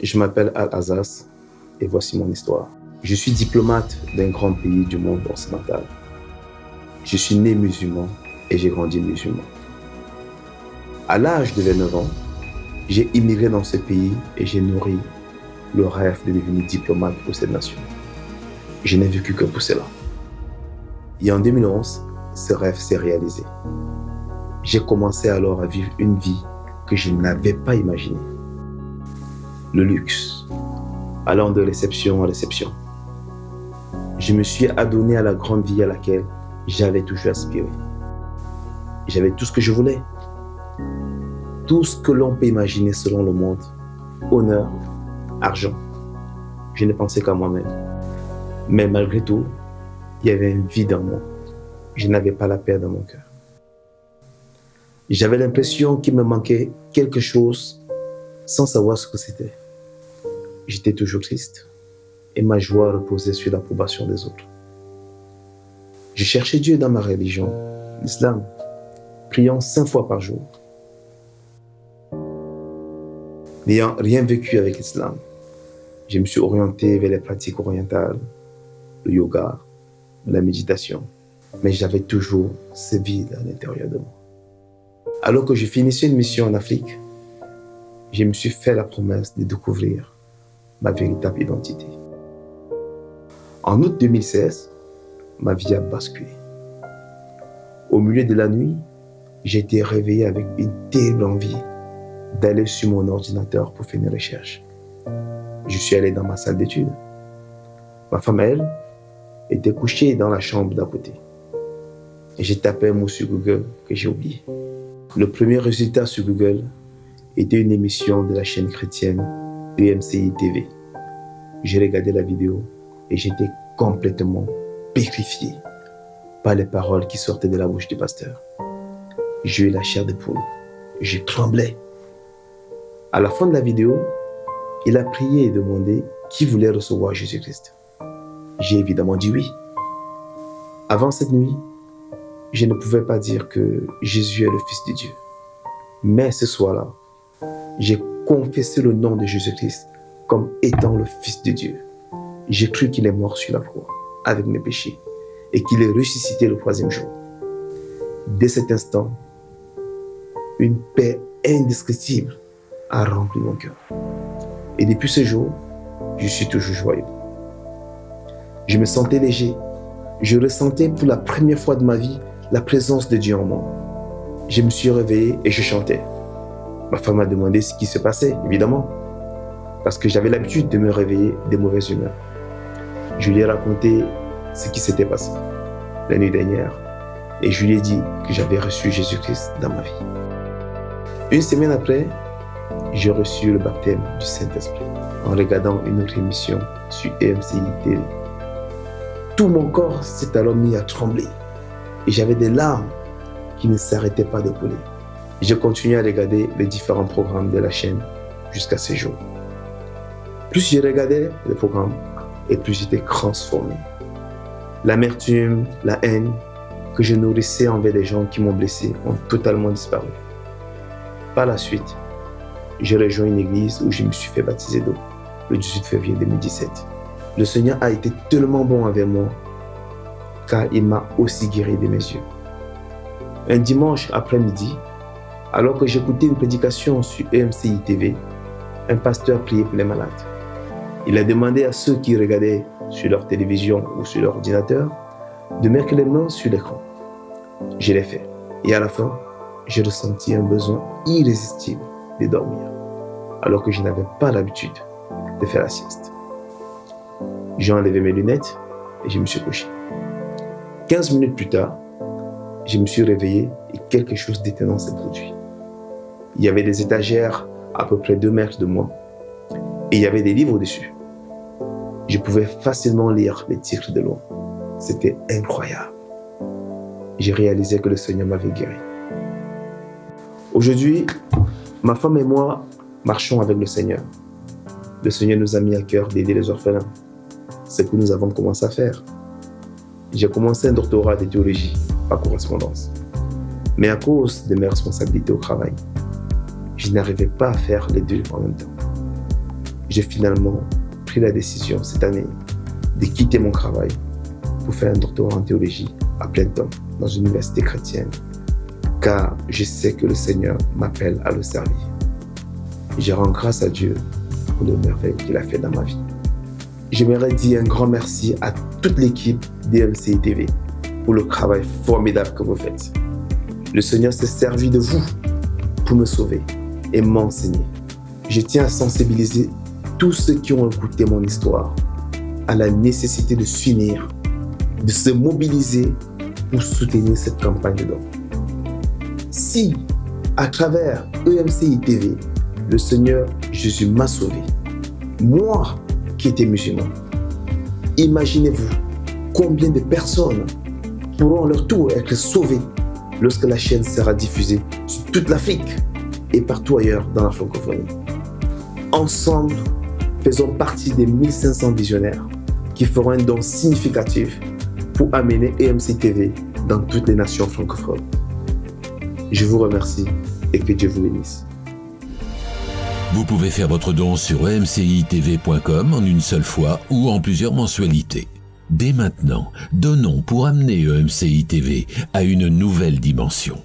Je m'appelle Al-Azaz et voici mon histoire. Je suis diplomate d'un grand pays du monde occidental. Je suis né musulman et j'ai grandi musulman. À l'âge de 29 ans, j'ai immigré dans ce pays et j'ai nourri le rêve de devenir diplomate pour cette nation. Je n'ai vécu que pour cela. Et en 2011, ce rêve s'est réalisé. J'ai commencé alors à vivre une vie que je n'avais pas imaginée. Le luxe, allant de réception en réception. Je me suis adonné à la grande vie à laquelle j'avais toujours aspiré. J'avais tout ce que je voulais. Tout ce que l'on peut imaginer selon le monde. Honneur, argent. Je ne pensais qu'à moi-même. Mais malgré tout, il y avait un vide en moi. Je n'avais pas la paix dans mon cœur. J'avais l'impression qu'il me manquait quelque chose sans savoir ce que c'était. J'étais toujours triste et ma joie reposait sur l'approbation des autres. Je cherchais Dieu dans ma religion, l'islam, priant 5 fois par jour. N'ayant rien vécu avec l'islam, je me suis orienté vers les pratiques orientales, le yoga, la méditation, mais j'avais toujours ce vide à l'intérieur de moi. Alors que je finissais une mission en Afrique, je me suis fait la promesse de découvrir ma véritable identité. En août 2016, ma vie a basculé. Au milieu de la nuit, j'ai été réveillé avec une terrible envie d'aller sur mon ordinateur pour faire une recherche. Je suis allé dans ma salle d'études. Ma femme, elle, était couchée dans la chambre d'à côté. Et j'ai tapé un mot sur Google que j'ai oublié. Le premier résultat sur Google était une émission de la chaîne chrétienne EMCI TV. J'ai regardé la vidéo et j'étais complètement pétrifié par les paroles qui sortaient de la bouche du pasteur. J'ai eu la chair de poule. Je tremblais. À la fin de la vidéo, il a prié et demandé qui voulait recevoir Jésus-Christ. J'ai évidemment dit oui. Avant cette nuit, je ne pouvais pas dire que Jésus est le Fils de Dieu. Mais ce soir-là, j'ai confessé le nom de Jésus-Christ comme étant le Fils de Dieu. J'ai cru qu'il est mort sur la croix avec mes péchés et qu'il est ressuscité le 3e jour. Dès cet instant, une paix indescriptible a rempli mon cœur. Et depuis ce jour, je suis toujours joyeux. Je me sentais léger. Je ressentais pour la première fois de ma vie la présence de Dieu en moi. Je me suis réveillé et je chantais. Ma femme m'a demandé ce qui se passait, évidemment, parce que j'avais l'habitude de me réveiller de mauvaise humeur. Je lui ai raconté ce qui s'était passé la nuit dernière et je lui ai dit que j'avais reçu Jésus-Christ dans ma vie. Une semaine après, j'ai reçu le baptême du Saint-Esprit en regardant une autre émission sur EMCI TV. Tout mon corps s'est alors mis à trembler et j'avais des larmes qui ne s'arrêtaient pas de couler. J'ai continué à regarder les différents programmes de la chaîne jusqu'à ce jour. Plus je regardais les programmes et plus j'étais transformé. L'amertume, la haine que je nourrissais envers les gens qui m'ont blessé ont totalement disparu. Par la suite, j'ai rejoint une église où je me suis fait baptiser d'eau le 18 février 2017. Le Seigneur a été tellement bon envers moi car il m'a aussi guéri de mes yeux. Un dimanche après-midi, alors que j'écoutais une prédication sur EMCI TV, un pasteur priait pour les malades. Il a demandé à ceux qui regardaient sur leur télévision ou sur leur ordinateur de mettre les mains sur l'écran. Je l'ai fait. Et à la fin, j'ai ressenti un besoin irrésistible de dormir, alors que je n'avais pas l'habitude de faire la sieste. J'ai enlevé mes lunettes et je me suis couché. 15 minutes plus tard, je me suis réveillé et quelque chose d'étonnant s'est produit. Il y avait des étagères à peu près 2 mètres de moi et il y avait des livres au-dessus. Je pouvais facilement lire les titres de loin. C'était incroyable. J'ai réalisé que le Seigneur m'avait guéri. Aujourd'hui, ma femme et moi marchons avec le Seigneur. Le Seigneur nous a mis à cœur d'aider les orphelins. C'est ce que nous avons commencé à faire. J'ai commencé un doctorat de théologie par correspondance. Mais à cause de mes responsabilités au travail, je n'arrivais pas à faire les deux en même temps. j'ai finalement pris la décision cette année de quitter mon travail pour faire un doctorat en théologie à plein temps dans une université chrétienne, car je sais que le Seigneur m'appelle à le servir. Je rends grâce à Dieu pour les merveilles qu'il a fait dans ma vie. J'aimerais dire un grand merci à toute l'équipe d'EMCI TV pour le travail formidable que vous faites. Le Seigneur s'est servi de vous pour me sauver et m'enseigner. Je tiens à sensibiliser tous ceux qui ont écouté mon histoire à la nécessité de s'unir, de se mobiliser pour soutenir cette campagne de dons. Si, à travers EMCI TV, le Seigneur Jésus m'a sauvé, moi qui étais musulman, imaginez-vous combien de personnes pourront à leur tour être sauvées lorsque la chaîne sera diffusée sur toute l'Afrique et partout ailleurs dans la francophonie. Ensemble, faisons partie des 1500 visionnaires qui feront un don significatif pour amener EMCI TV dans toutes les nations francophones. Je vous remercie et que Dieu vous bénisse. Vous pouvez faire votre don sur emcitv.com en une seule fois ou en plusieurs mensualités. Dès maintenant, donnons pour amener EMCI TV à une nouvelle dimension.